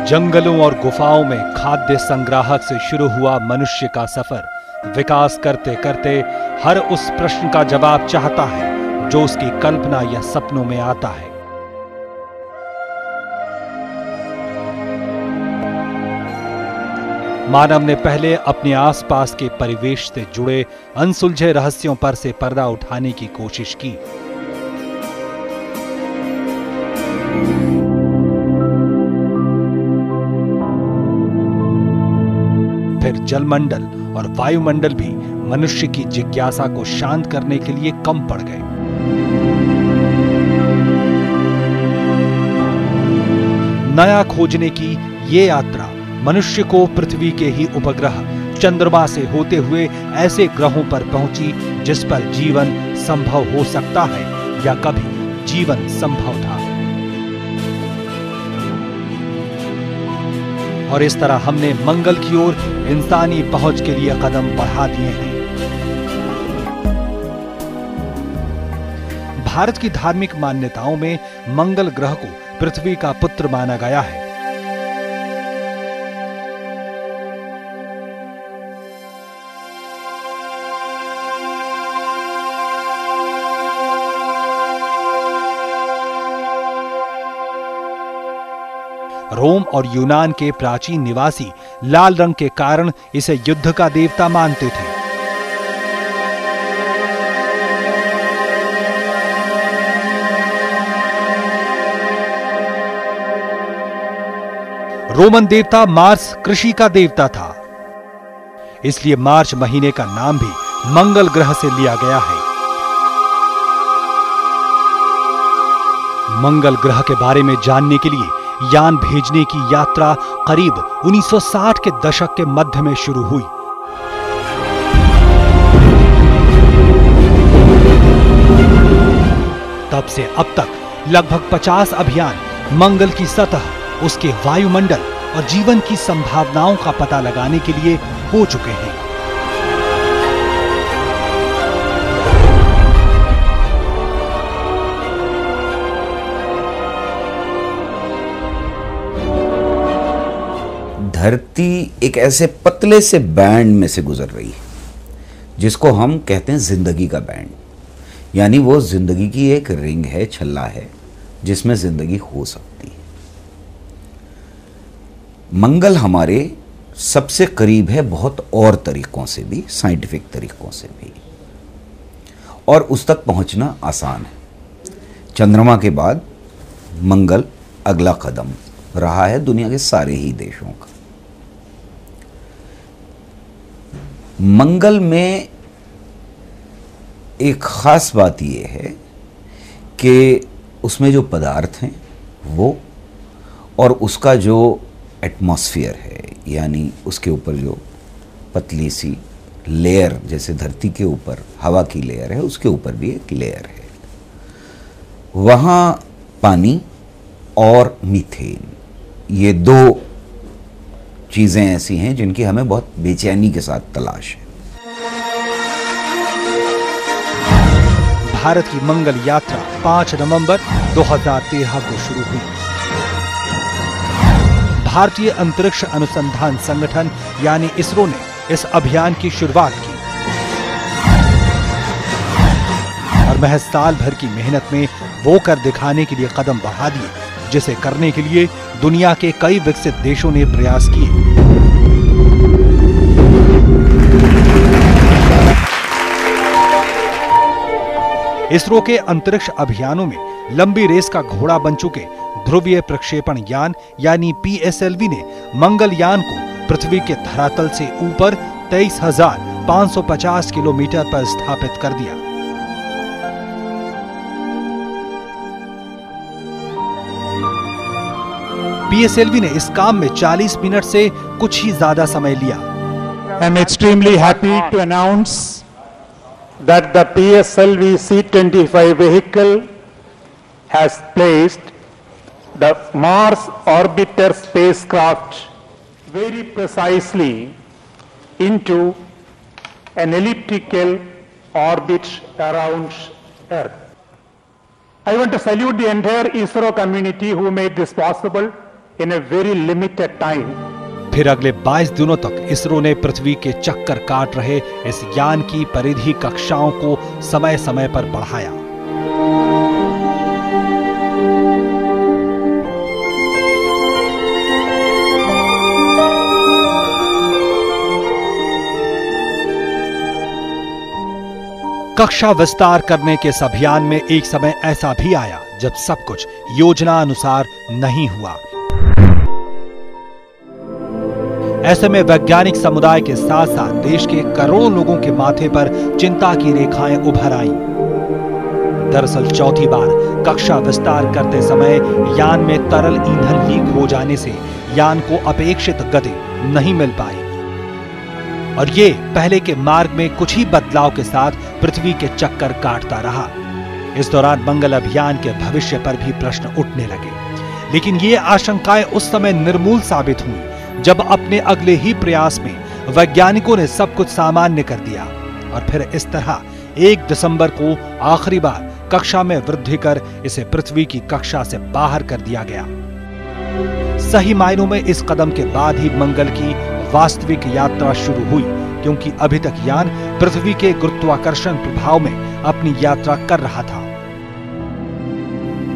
जंगलों और गुफाओं में खाद्य संग्राहक से शुरू हुआ मनुष्य का सफर विकास करते करते हर उस प्रश्न का जवाब चाहता है जो उसकी कल्पना या सपनों में आता है। मानव ने पहले अपने आसपास के परिवेश से जुड़े अनसुलझे रहस्यों पर से पर्दा उठाने की कोशिश की। फिर जलमंडल और वायुमंडल भी मनुष्य की जिज्ञासा को शांत करने के लिए कम पड़ गए। नया खोजने की ये यात्रा मनुष्य को पृथ्वी के ही उपग्रह चंद्रमा से होते हुए ऐसे ग्रहों पर पहुंची जिस पर जीवन संभव हो सकता है या कभी जीवन संभव था। और इस तरह हमने मंगल की ओर इंसानी पहुंच के लिए कदम बढ़ा दिए हैं। भारत की धार्मिक मान्यताओं में मंगल ग्रह को पृथ्वी का पुत्र माना गया है। रोम और यूनान के प्राचीन निवासी लाल रंग के कारण इसे युद्ध का देवता मानते थे। रोमन देवता मार्स कृषि का देवता था, इसलिए मार्च महीने का नाम भी मंगल ग्रह से लिया गया है। मंगल ग्रह के बारे में जानने के लिए यान भेजने की यात्रा करीब 1960 के दशक के मध्य में शुरू हुई। तब से अब तक लगभग 50 अभियान मंगल की सतह, उसके वायुमंडल और जीवन की संभावनाओं का पता लगाने के लिए हो चुके हैं। धरती एक ऐसे पतले से बैंड में से गुजर रही है जिसको हम कहते हैं जिंदगी का बैंड, यानी वो जिंदगी की एक रिंग है, छल्ला है जिसमें जिंदगी हो सकती है। मंगल हमारे सबसे करीब है बहुत और तरीकों से भी, साइंटिफिक तरीकों से भी, और उस तक पहुंचना आसान है। चंद्रमा के बाद मंगल अगला कदम रहा है दुनिया के सारे ही देशों का। मंगल में एक खास बात यह है कि उसमें जो पदार्थ हैं वो, और उसका जो एटमॉस्फेयर है, यानी उसके ऊपर जो पतली सी लेयर, जैसे धरती के ऊपर हवा की लेयर है, उसके ऊपर भी एक लेयर है। वहाँ पानी और मीथेन, ये दो चीजें ऐसी हैं जिनकी हमें बहुत बेचैनी के साथ तलाश है। भारत की मंगल यात्रा 5 नवंबर 2013 को शुरू हुई। भारतीय अंतरिक्ष अनुसंधान संगठन यानी इसरो ने इस अभियान की शुरुआत की और महज साल भर की मेहनत में वो कर दिखाने के लिए कदम बढ़ा दिए जिसे करने के लिए दुनिया के कई विकसित देशों ने प्रयास किए। इसरो के अंतरिक्ष अभियानों में लंबी रेस का घोड़ा बन चुके ध्रुवीय प्रक्षेपण यान यानी PSLV ने मंगलयान को पृथ्वी के धरातल से ऊपर 23,550 किलोमीटर पर स्थापित कर दिया। PSLV ने इस काम में 40 मिनट से कुछ ही ज्यादा समय लिया। I am extremely happy to announce that the PSLV C-25 vehicle has placed the Mars orbiter spacecraft very precisely into an elliptical orbit around Earth. I want to salute the entire ISRO community who made this possible. in a very limited time. फिर अगले 22 दिनों तक इसरो ने पृथ्वी के चक्कर काट रहे इस यान की परिधि कक्षाओं को समय समय पर बढ़ाया। कक्षा विस्तार करने के इस अभियान में एक समय ऐसा भी आया जब सब कुछ योजना अनुसार नहीं हुआ। ऐसे में वैज्ञानिक समुदाय के साथ साथ देश के करोड़ों लोगों के माथे पर चिंता की रेखाएं उभर आईं। दरअसल चौथी बार कक्षा विस्तार करते समय यान में तरल ईंधन लीक हो जाने से यान को अपेक्षित गति नहीं मिल पाई और ये पहले के मार्ग में कुछ ही बदलाव के साथ पृथ्वी के चक्कर काटता रहा। इस दौरान मंगल अभियान के भविष्य पर भी प्रश्न उठने लगे, लेकिन ये आशंकाएं उस समय निर्मूल साबित हुई जब अपने अगले ही प्रयास में वैज्ञानिकों ने सब कुछ सामान्य कर दिया और फिर इस तरह 1 दिसंबर को आखिरी बार कक्षा में वृद्धि कर इसे पृथ्वी की कक्षा से बाहर कर दिया गया। सही मायनों में इस कदम के बाद ही मंगल की वास्तविक यात्रा शुरू हुई, क्योंकि अभी तक यान पृथ्वी के गुरुत्वाकर्षण प्रभाव में अपनी यात्रा कर रहा था।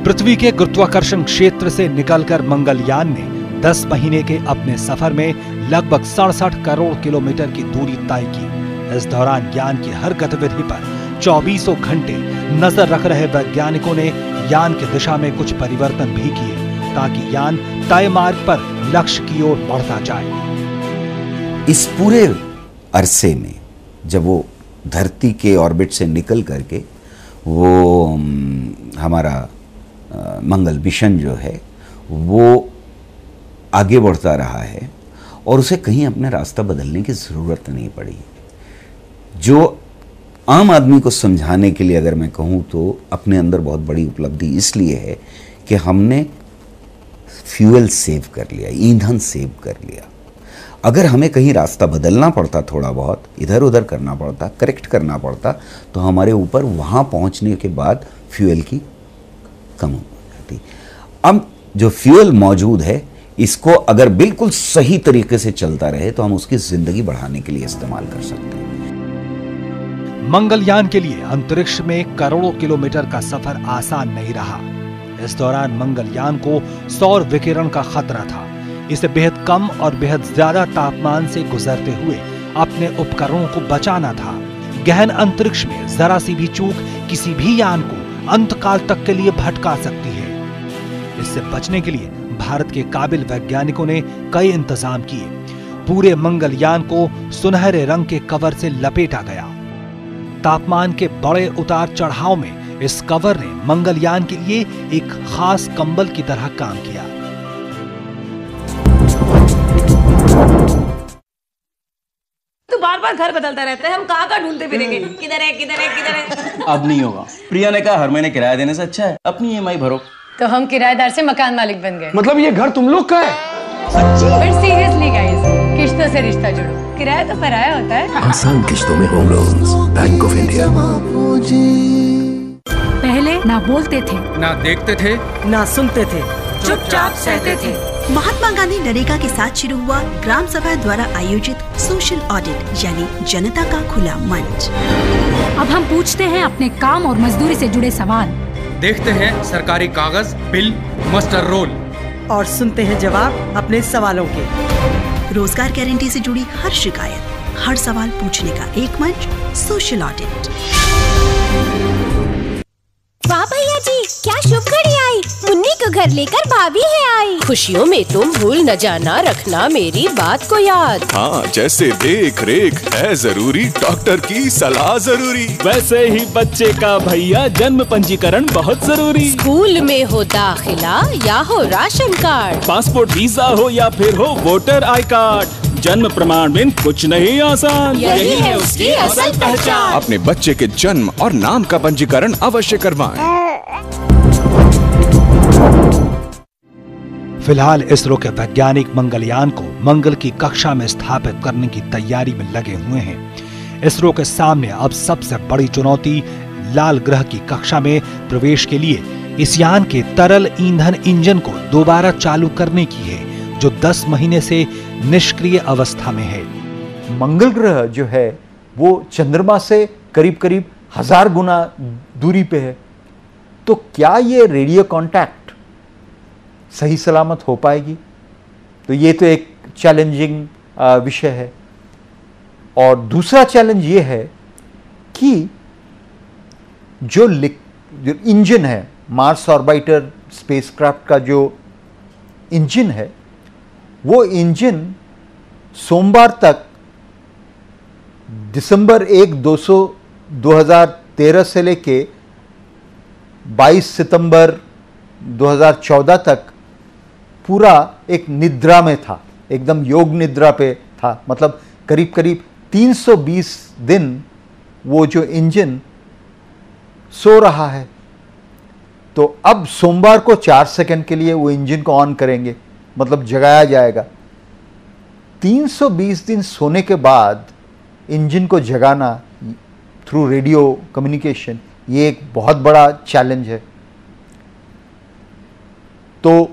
पृथ्वी के गुरुत्वाकर्षण क्षेत्र से निकलकर मंगलयान ने 10 महीने के अपने सफर में लगभग 67 करोड़ किलोमीटर की दूरी तय की। इस दौरान यान की हर गतिविधि पर 24 घंटे नजर रख रहे वैज्ञानिकों ने यान की दिशा में कुछ परिवर्तन भी किए ताकि यान तय मार्ग पर लक्ष्य की ओर बढ़ता जाए। इस पूरे अरसे में जब वो धरती के ऑर्बिट से निकल करके वो हमारा मंगल मिशन जो है वो आगे बढ़ता रहा है और उसे कहीं अपना रास्ता बदलने की ज़रूरत नहीं पड़ी। जो आम आदमी को समझाने के लिए अगर मैं कहूँ तो अपने अंदर बहुत बड़ी उपलब्धि इसलिए है कि हमने फ्यूल सेव कर लिया, ईंधन सेव कर लिया। अगर हमें कहीं रास्ता बदलना पड़ता, थोड़ा बहुत इधर उधर करना पड़ता, करेक्ट करना पड़ता, तो हमारे ऊपर वहाँ पहुँचने के बाद फ्यूल की कम हो जाती। अब जो फ्यूल मौजूद है इसको अगर बिल्कुल सही तरीके से चलता रहे तो हम उसकी जिंदगी बढ़ाने के लिए इस्तेमाल कर सकते हैं। मंगलयान के लिए अंतरिक्ष में करोड़ों किलोमीटर का सफर आसान नहीं रहा। इस दौरान मंगलयान को सौर विकिरण का खतरा था। इसे बेहद कम और बेहद ज्यादा तापमान से गुजरते हुए अपने उपकरणों को बचाना था। गहन अंतरिक्ष में जरा सी भी चूक किसी भी यान को अंतकाल तक के लिए भटका सकती है। इससे बचने के लिए भारत के काबिल वैज्ञानिकों ने कई इंतजाम किए। पूरे मंगलयान को सुनहरे रंग के कवर से लपेटा गया। तापमान के बड़े उतार चढ़ाव में इस कवर ने मंगलयान के लिए एक खास कंबल की तरह काम किया। तू बार-बार घर बदलता रहता है, हम कहाँ ढूंढते फिरेंगे? किधर है, किधर है, किधर है? अब नहीं होगा। प्रिया ने कहा हर महीने किराया देने से अच्छा है अपनी ईएमआई भरो। तो हम किराएदार से मकान मालिक बन गए। मतलब ये घर तुम लोग का है? बट सीरियसली गाइस, किश्तों से रिश्ता जोड़ो। किराया तो पराया होता है। आसान किश्तों में home loans, bank of India. पहले ना बोलते थे, ना देखते थे, ना सुनते थे, चुपचाप सहते थे। महात्मा गांधी नरेगा के साथ शुरू हुआ ग्राम सभा द्वारा आयोजित सोशल ऑडिट यानी जनता का खुला मंच। अब हम पूछते हैं अपने काम और मजदूरी से जुड़े सवाल, देखते हैं सरकारी कागज, बिल, मस्टर रोल और सुनते हैं जवाब अपने सवालों के। रोजगार गारंटी से जुड़ी हर शिकायत, हर सवाल पूछने का एक मंच, सोशल ऑडिट। वाह भैया जी, क्या शुभ घड़ी आई। मुन्नी को घर लेकर भाभी है आई। खुशियों में तुम भूल न जाना, रखना मेरी बात को याद। हाँ, जैसे देख रेख है जरूरी, डॉक्टर की सलाह जरूरी, वैसे ही बच्चे का भैया जन्म पंजीकरण बहुत जरूरी। स्कूल में हो दाखिला या हो राशन कार्ड, पासपोर्ट वीजा हो या फिर हो वोटर आई कार्ड, जन्म प्रमाण में कुछ नहीं आसान, यही है उसकी असल पहचान। अपने बच्चे के जन्म और नाम का पंजीकरण अवश्य करवाएं। फिलहाल इसरो के वैज्ञानिक मंगलयान को मंगल की कक्षा में स्थापित करने की तैयारी में लगे हुए हैं। इसरो के सामने अब सबसे बड़ी चुनौती लाल ग्रह की कक्षा में प्रवेश के लिए इस यान के तरल ईंधन इंजन को दोबारा चालू करने की है, जो 10 महीने से निष्क्रिय अवस्था में है। मंगल ग्रह जो है वो चंद्रमा से करीब करीब 1000 गुना दूरी पे है, तो क्या ये रेडियो कांटेक्ट सही सलामत हो पाएगी? तो ये तो एक चैलेंजिंग विषय है। और दूसरा चैलेंज ये है कि जो इंजन है, मार्स ऑर्बिटर स्पेसक्राफ्ट का जो इंजन है, वो इंजन सोमवार तक दिसंबर 2013 से लेके 22 सितंबर 2014 तक पूरा एक निद्रा में था, एकदम योग निद्रा पे था। मतलब करीब करीब 320 दिन वो जो इंजन सो रहा है। तो अब सोमवार को 4 सेकंड के लिए वो इंजन को ऑन करेंगे, मतलब जगाया जाएगा। 320 दिन सोने के बाद इंजन को जगाना थ्रू रेडियो कम्युनिकेशन, ये एक बहुत बड़ा चैलेंज है। तो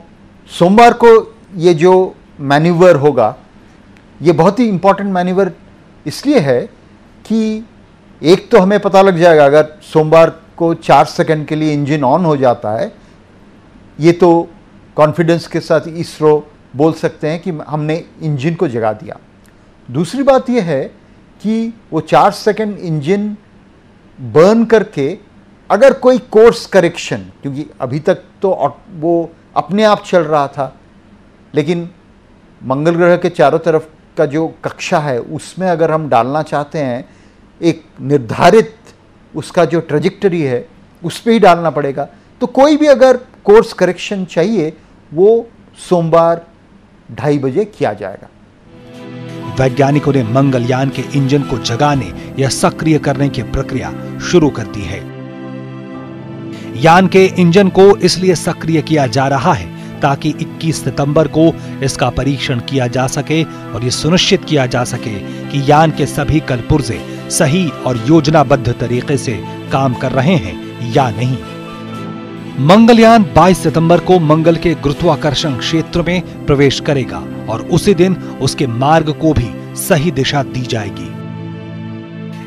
सोमवार को ये जो मैन्यूवर होगा, ये बहुत ही इंपॉर्टेंट मैन्यूवर इसलिए है कि एक तो हमें पता लग जाएगा अगर सोमवार को 4 सेकंड के लिए इंजन ऑन हो जाता है, ये तो कॉन्फिडेंस के साथ इसरो बोल सकते हैं कि हमने इंजन को जगा दिया। दूसरी बात यह है कि वो 4 सेकंड इंजन बर्न करके अगर कोई कोर्स करेक्शन, क्योंकि अभी तक तो वो अपने आप चल रहा था, लेकिन मंगल ग्रह के चारों तरफ का जो कक्षा है उसमें अगर हम डालना चाहते हैं, एक निर्धारित उसका जो ट्रेजेक्टरी है उस पर ही डालना पड़ेगा। तो कोई भी अगर कोर्स करेक्शन चाहिए वो सोमवार 2:30 बजे किया जाएगा। वैज्ञानिकों ने मंगलयान के इंजन को जगाने या सक्रिय करने की प्रक्रिया शुरू कर दी है। यान के इंजन को इसलिए सक्रिय किया जा रहा है ताकि 21 सितंबर को इसका परीक्षण किया जा सके और यह सुनिश्चित किया जा सके कि यान के सभी कलपुर्जे सही और योजनाबद्ध तरीके से काम कर रहे हैं या नहीं। मंगलयान 22 सितंबर को मंगल के गुरुत्वाकर्षण क्षेत्र में प्रवेश करेगा और उसी दिन उसके मार्ग को भी सही दिशा दी जाएगी।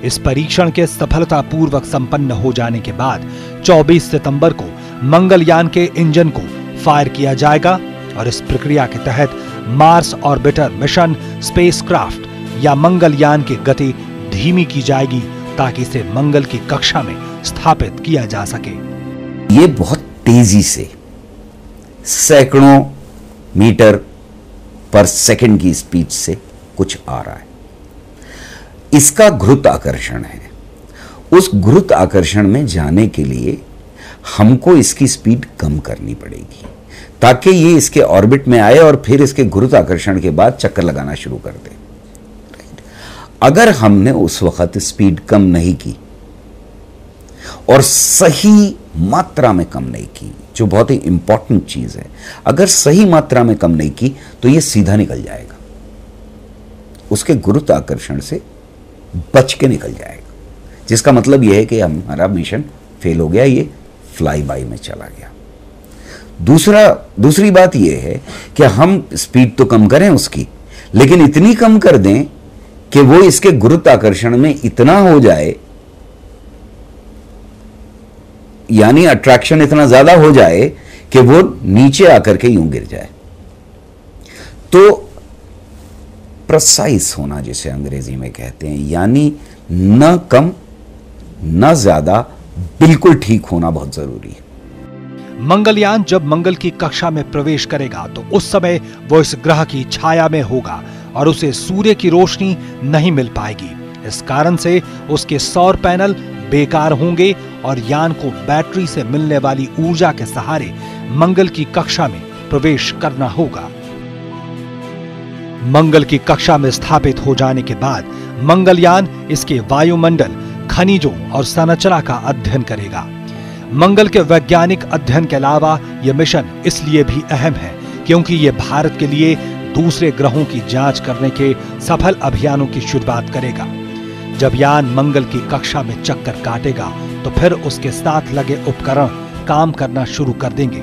इस परीक्षण के सफलतापूर्वक संपन्न हो जाने के बाद 24 सितंबर को मंगलयान के इंजन को फायर किया जाएगा और इस प्रक्रिया के तहत मार्स ऑर्बिटर मिशन स्पेसक्राफ्ट या मंगलयान की गति धीमी की जाएगी ताकि इसे मंगल की कक्षा में स्थापित किया जा सके। ये बहुत तेजी से सैकड़ों मीटर पर सेकंड की स्पीड से कुछ आ रहा है। इसका गुरुत्वाकर्षण है। उस गुरुत्वाकर्षण में जाने के लिए हमको इसकी स्पीड कम करनी पड़ेगी ताकि ये इसके ऑर्बिट में आए और फिर इसके गुरुत्वाकर्षण के बाद चक्कर लगाना शुरू कर दे। अगर हमने उस वक्त स्पीड कम नहीं की और सही मात्रा में कम नहीं की, जो बहुत ही इंपॉर्टेंट चीज है, अगर सही मात्रा में कम नहीं की तो ये सीधा निकल जाएगा, उसके गुरुत्वाकर्षण से बच के निकल जाएगा, जिसका मतलब यह है कि हमारा मिशन फेल हो गया, ये फ्लाई बाय में चला गया। दूसरी बात यह है कि हम स्पीड तो कम करें उसकी, लेकिन इतनी कम कर दें कि वो इसके गुरुत्वाकर्षण में इतना हो जाए, यानी अट्रैक्शन इतना ज्यादा हो जाए कि वो नीचे आकर के यूं गिर जाए। तो प्रिसाइज होना जिसे अंग्रेजी में कहते हैं, यानी न कम न ज्यादा, बिल्कुल ठीक होना बहुत जरूरी है। मंगलयान जब मंगल की कक्षा में प्रवेश करेगा तो उस समय वो इस ग्रह की छाया में होगा और उसे सूर्य की रोशनी नहीं मिल पाएगी। इस कारण से उसके सौर पैनल बेकार होंगे और यान को बैटरी से मिलने वाली ऊर्जा के सहारे मंगल की कक्षा में प्रवेश करना होगा। मंगल की कक्षा में स्थापित हो जाने के बाद मंगलयान इसके वायुमंडल, खनिजों और संरचना का अध्ययन करेगा। मंगल के वैज्ञानिक अध्ययन के अलावा यह मिशन इसलिए भी अहम है क्योंकि यह भारत के लिए दूसरे ग्रहों की जांच करने के सफल अभियानों की शुरुआत करेगा। जब यान मंगल की कक्षा में चक्कर काटेगा तो फिर उसके साथ लगे उपकरण काम करना शुरू कर देंगे।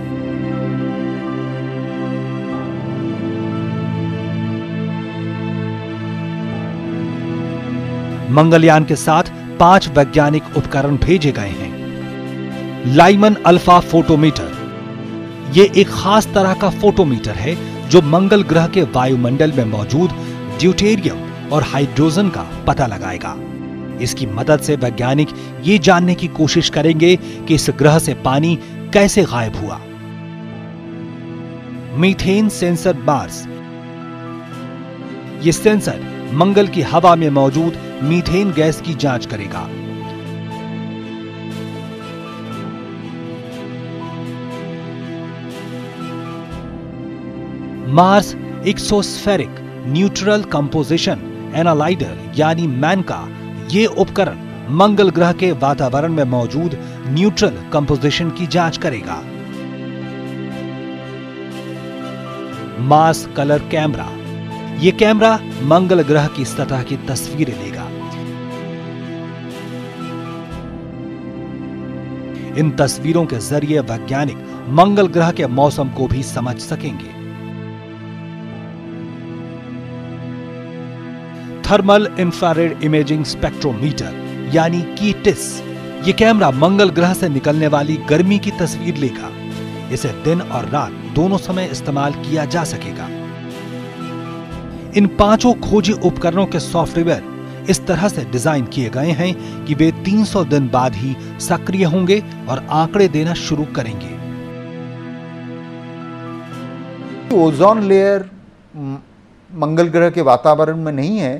मंगलयान के साथ 5 वैज्ञानिक उपकरण भेजे गए हैं। लाइमन अल्फा फोटोमीटर, ये एक खास तरह का फोटोमीटर है जो मंगल ग्रह के वायुमंडल में मौजूद ड्यूटेरियम और हाइड्रोजन का पता लगाएगा। इसकी मदद से वैज्ञानिक ये जानने की कोशिश करेंगे कि इस ग्रह से पानी कैसे गायब हुआ। मीथेन सेंसर मार्स, ये सेंसर मंगल की हवा में मौजूद मीथेन गैस की जांच करेगा। मार्स एक्सोस्फेरिक न्यूट्रल कंपोजिशन एनालाइजर यानी मैन का ये उपकरण मंगल ग्रह के वातावरण में मौजूद न्यूट्रल कंपोजिशन की जांच करेगा। मार्स कलर कैमरा, ये कैमरा मंगल ग्रह की सतह की तस्वीरें लेगा। इन तस्वीरों के जरिए वैज्ञानिक मंगल ग्रह के मौसम को भी समझ सकेंगे। थर्मल इंफ्रारेड इमेजिंग स्पेक्ट्रोमीटर यानी कीटिस, ये कैमरा मंगल ग्रह से निकलने वाली गर्मी की तस्वीर लेगा। इसे दिन और रात दोनों समय इस्तेमाल किया जा सकेगा। इन 5 खोजी उपकरणों के सॉफ्टवेयर इस तरह से डिजाइन किए गए हैं कि वे 300 दिन बाद ही सक्रिय होंगे और आंकड़े देना शुरू करेंगे। ओजोन लेयर मंगल ग्रह के वातावरण में नहीं है।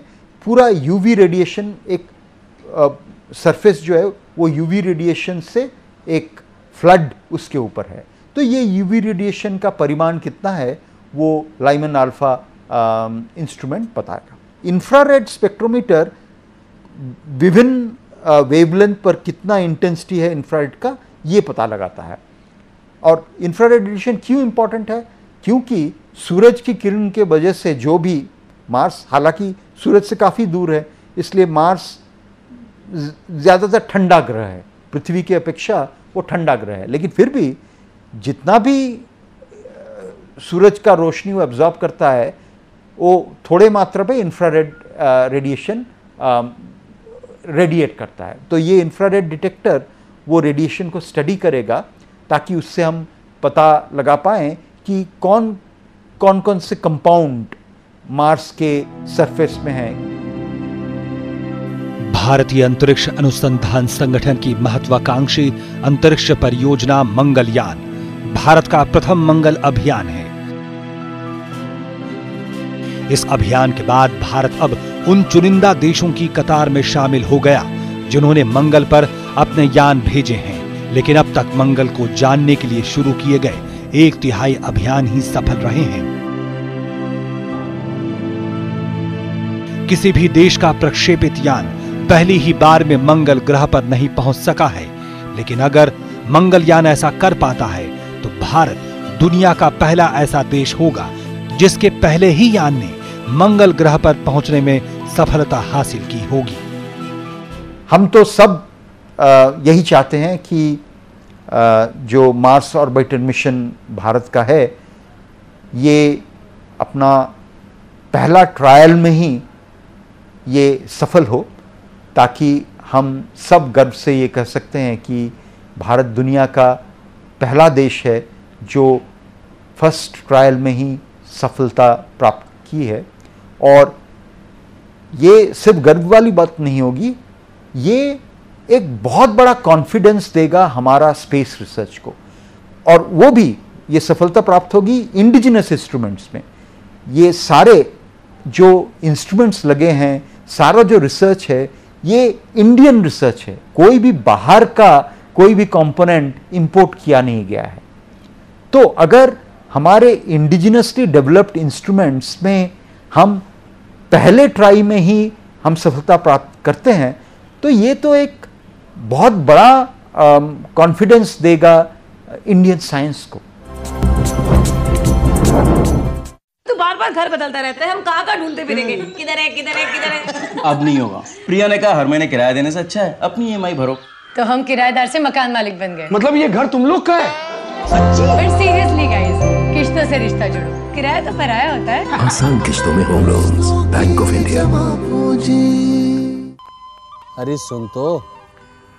पूरा यूवी रेडिएशन, एक सरफेस जो है वो यूवी रेडिएशन से एक फ्लड उसके ऊपर है। तो ये यूवी रेडिएशन का परिमाण कितना है वो लाइमन अल्फा इंस्ट्रूमेंट बताएगा। इंफ्रारेड स्पेक्ट्रोमीटर विभिन्न वेवलेंथ पर कितना इंटेंसिटी है इंफ्रारेड का ये पता लगाता है। और इंफ्रारेड रेडिएशन क्यों इंपॉर्टेंट है? क्योंकि सूरज की किरण के वजह से जो भी मार्स, हालांकि सूरज से काफ़ी दूर है इसलिए मार्स ज़्यादातर ठंडा ग्रह है, पृथ्वी की अपेक्षा वो ठंडा ग्रह है, लेकिन फिर भी जितना भी सूरज का रोशनी वो एब्जॉर्ब करता है वो थोड़े मात्रा में इंफ्रारेड रेडिएशन रेडिएट करता है। तो ये इंफ्रारेड डिटेक्टर वो रेडिएशन को स्टडी करेगा ताकि उससे हम पता लगा पाएं कि कौन कौन से कंपाउंड मार्स के सरफेस में हैं। भारतीय अंतरिक्ष अनुसंधान संगठन की महत्वाकांक्षी अंतरिक्ष परियोजना मंगलयान भारत का प्रथम मंगल अभियान है। इस अभियान के बाद भारत अब उन चुनिंदा देशों की कतार में शामिल हो गया जिन्होंने मंगल पर अपने यान भेजे हैं, लेकिन अब तक मंगल को जानने के लिए शुरू किए गए 1/3 अभियान ही सफल रहे हैं। किसी भी देश का प्रक्षेपित यान पहली ही बार में मंगल ग्रह पर नहीं पहुंच सका है, लेकिन अगर मंगलयान ऐसा कर पाता है तो भारत दुनिया का पहला ऐसा देश होगा जिसके पहले ही यान ने मंगल ग्रह पर पहुंचने में सफलता हासिल की होगी। हम तो सब यही चाहते हैं कि जो मार्स ऑर्बिटर मिशन भारत का है ये अपना पहला ट्रायल में ही ये सफल हो, ताकि हम सब गर्व से ये कह सकते हैं कि भारत दुनिया का पहला देश है जो फर्स्ट ट्रायल में ही सफलता प्राप्त की है। और ये सिर्फ गर्व वाली बात नहीं होगी, ये एक बहुत बड़ा कॉन्फिडेंस देगा हमारा स्पेस रिसर्च को, और वो भी ये सफलता प्राप्त होगी इंडिजिनस इंस्ट्रूमेंट्स में। ये सारे जो इंस्ट्रूमेंट्स लगे हैं, सारा जो रिसर्च है ये इंडियन रिसर्च है, कोई भी बाहर का कोई भी कंपोनेंट इंपोर्ट किया नहीं गया है। तो अगर हमारे इंडिजिनसली डेवलप्ड इंस्ट्रूमेंट्स में हम पहले ट्राई में ही हम सफलता प्राप्त करते हैं तो ये तो एक बहुत बड़ा कॉन्फिडेंस देगा इंडियन साइंस को। तू बार-बार घर बदलता रहता है, हम कहाँ ढूंढते फिरेंगे, किधर है किधर है किधर है। अब नहीं होगा। प्रिया ने कहा हर महीने किराया देने से अच्छा है अपनी EMI भरो। तो हम किराएदार से मकान मालिक बन गए। मतलब ये घर तुम लोग का है? बट सीरियसली गाइस, किश्तों से रिश्ता जोड़ो, किराया तो पराया होता है। आसान किश्तों में home loans, bank of India. अरे सुन तो।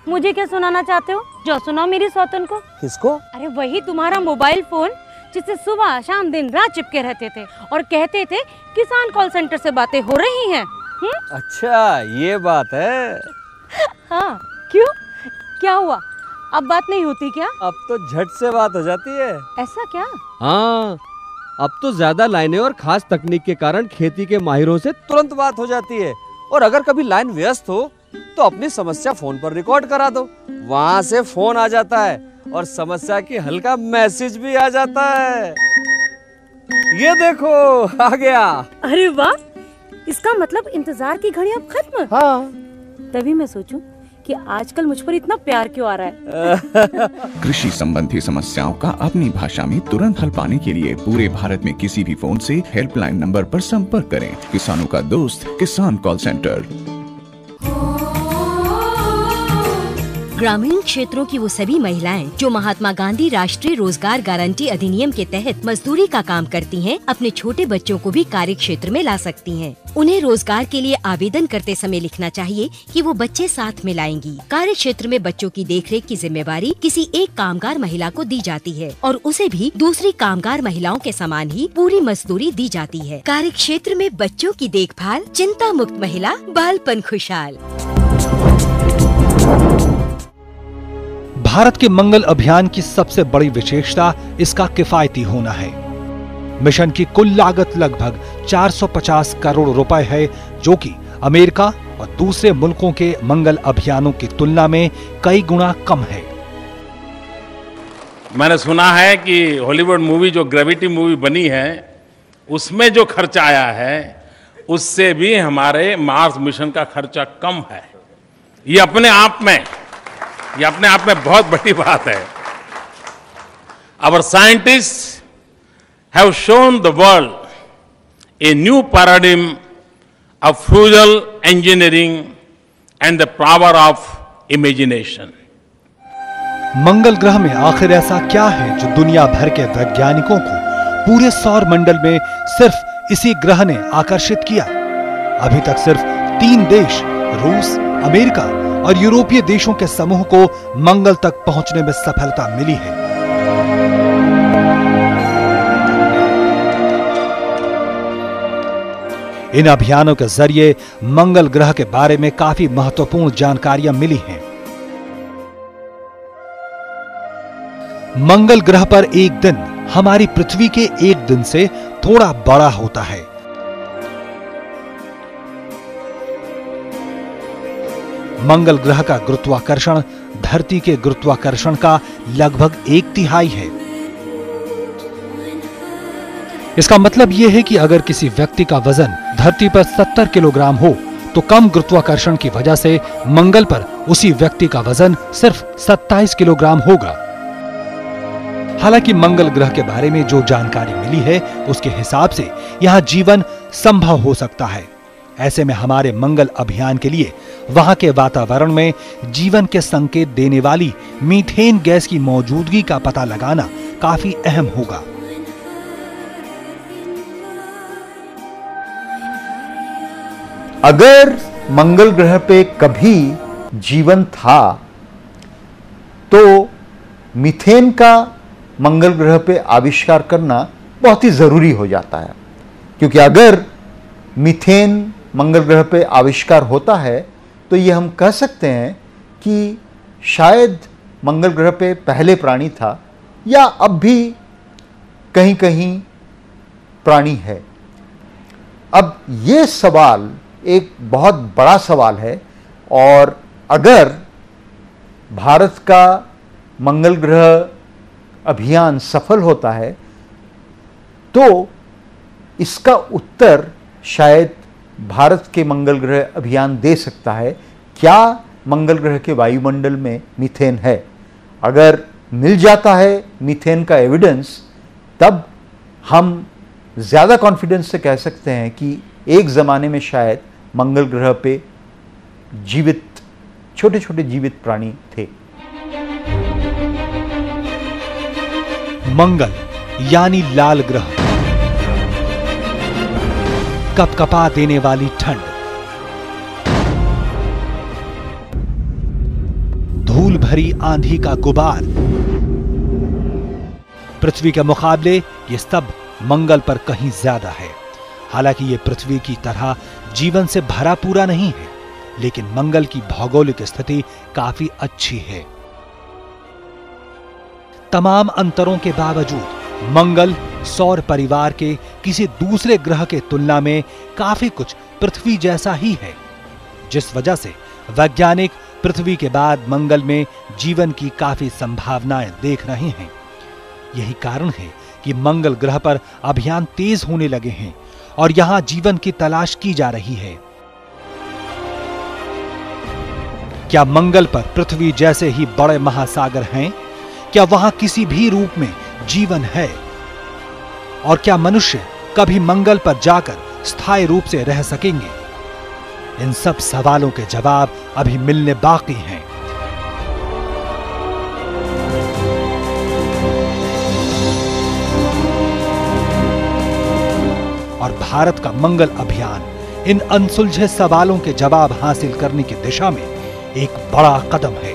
मुझे क्या सुनाना चाहते हो? जो सुनाओ मेरी सौतन को। किसको? अरे वही तुम्हारा मोबाइल फोन जिससे सुबह शाम दिन रात चिपके रहते थे और कहते थे किसान कॉल सेंटर से बातें हो रही हैं। अच्छा ये बात है। हाँ क्यों, क्या हुआ? अब बात नहीं होती क्या? अब तो झट से बात हो जाती है। ऐसा क्या? हाँ, अब तो ज्यादा लाइनें और खास तकनीक के कारण खेती के माहिरों से तुरंत बात हो जाती है। और अगर कभी लाइन व्यस्त हो तो अपनी समस्या फोन पर रिकॉर्ड करा दो, वहाँ से फोन आ जाता है और समस्या की हल का मैसेज भी आ जाता है। ये देखो आ गया। अरे वाह, इसका मतलब इंतजार की घड़ी अब खत्म। हाँ। तभी मैं सोचूं कि आजकल मुझ पर इतना प्यार क्यों आ रहा है। कृषि संबंधी समस्याओं का अपनी भाषा में तुरंत हल पाने के लिए पूरे भारत में किसी भी फोन से हेल्पलाइन नंबर पर संपर्क करें। किसानों का दोस्त किसान कॉल सेंटर। ग्रामीण क्षेत्रों की वो सभी महिलाएं जो महात्मा गांधी राष्ट्रीय रोजगार गारंटी अधिनियम के तहत मजदूरी का काम करती हैं, अपने छोटे बच्चों को भी कार्य क्षेत्र में ला सकती हैं। उन्हें रोजगार के लिए आवेदन करते समय लिखना चाहिए कि वो बच्चे साथ में लाएंगी। कार्य क्षेत्र में बच्चों की देखरेख की जिम्मेवारी किसी एक कामगार महिला को दी जाती है और उसे भी दूसरी कामगार महिलाओं के समान ही पूरी मजदूरी दी जाती है। कार्य क्षेत्र में बच्चों की देखभाल, चिंता मुक्त महिला, बालपन खुशहाल। भारत के मंगल अभियान की सबसे बड़ी विशेषता इसका किफायती होना है। मिशन की कुल लागत लगभग 450 करोड़ रुपए है, जो कि अमेरिका और दूसरे मुल्कों के मंगल अभियानों की तुलना में कई गुना कम है। मैंने सुना है कि हॉलीवुड मूवी जो ग्रेविटी मूवी बनी है, उसमें जो खर्चा आया है उससे भी हमारे मार्स मिशन का खर्चा कम है। ये अपने आप में बहुत बड़ी बात है। Our scientists have shown the world a new paradigm of frugal engineering and the power of imagination. मंगल ग्रह में आखिर ऐसा क्या है जो दुनिया भर के वैज्ञानिकों को पूरे सौर मंडल में सिर्फ इसी ग्रह ने आकर्षित किया? अभी तक सिर्फ 3 देश, रूस, अमेरिका और यूरोपीय देशों के समूह को मंगल तक पहुंचने में सफलता मिली है। इन अभियानों के जरिए मंगल ग्रह के बारे में काफी महत्वपूर्ण जानकारियां मिली हैं। मंगल ग्रह पर एक दिन हमारी पृथ्वी के एक दिन से थोड़ा बड़ा होता है। मंगल ग्रह का गुरुत्वाकर्षण धरती के गुरुत्वाकर्षण का लगभग 1/3 है। इसका मतलब यह है कि अगर किसी व्यक्ति का वजन धरती पर 70 किलोग्राम हो तो कम गुरुत्वाकर्षण की वजह से मंगल पर उसी व्यक्ति का वजन सिर्फ 27 किलोग्राम होगा। हालांकि मंगल ग्रह के बारे में जो जानकारी मिली है उसके हिसाब से यहां जीवन संभव हो सकता है। ऐसे में हमारे मंगल अभियान के लिए वहां के वातावरण में जीवन के संकेत देने वाली मीथेन गैस की मौजूदगी का पता लगाना काफी अहम होगा। अगर मंगल ग्रह पे कभी जीवन था तो मीथेन का मंगल ग्रह पे आविष्कार करना बहुत ही जरूरी हो जाता है, क्योंकि अगर मीथेन मंगल ग्रह पे आविष्कार होता है तो ये हम कह सकते हैं कि शायद मंगल ग्रह पे पहले प्राणी था या अब भी कहीं कहीं प्राणी है। अब ये सवाल एक बहुत बड़ा सवाल है और अगर भारत का मंगल ग्रह अभियान सफल होता है तो इसका उत्तर शायद भारत के मंगल ग्रह अभियान दे सकता है। क्या मंगल ग्रह के वायुमंडल में मीथेन है? अगर मिल जाता है मीथेन का एविडेंस, तब हम ज़्यादा कॉन्फिडेंस से कह सकते हैं कि एक ज़माने में शायद मंगल ग्रह पे जीवित छोटे छोटे जीवित प्राणी थे। मंगल यानी लाल ग्रह, कपकपा देने वाली ठंड, धूल भरी आंधी का गुबार। पृथ्वी के मुकाबले ये सब मंगल पर कहीं ज्यादा है। हालांकि ये पृथ्वी की तरह जीवन से भरा पूरा नहीं है, लेकिन मंगल की भौगोलिक स्थिति काफी अच्छी है। तमाम अंतरों के बावजूद मंगल सौर परिवार के किसी दूसरे ग्रह के तुलना में काफी कुछ पृथ्वी जैसा ही है, जिस वजह से वैज्ञानिक पृथ्वी के बाद मंगल में जीवन की काफी संभावनाएं देख रहे हैं। यही कारण है कि मंगल ग्रह पर अभियान तेज होने लगे हैं और यहां जीवन की तलाश की जा रही है। क्या मंगल पर पृथ्वी जैसे ही बड़े महासागर हैं? क्या वहां किसी भी रूप में जीवन है? और क्या मनुष्य कभी मंगल पर जाकर स्थायी रूप से रह सकेंगे? इन सब सवालों के जवाब अभी मिलने बाकी हैं। और भारत का मंगल अभियान इन अनसुलझे सवालों के जवाब हासिल करने की दिशा में एक बड़ा कदम है।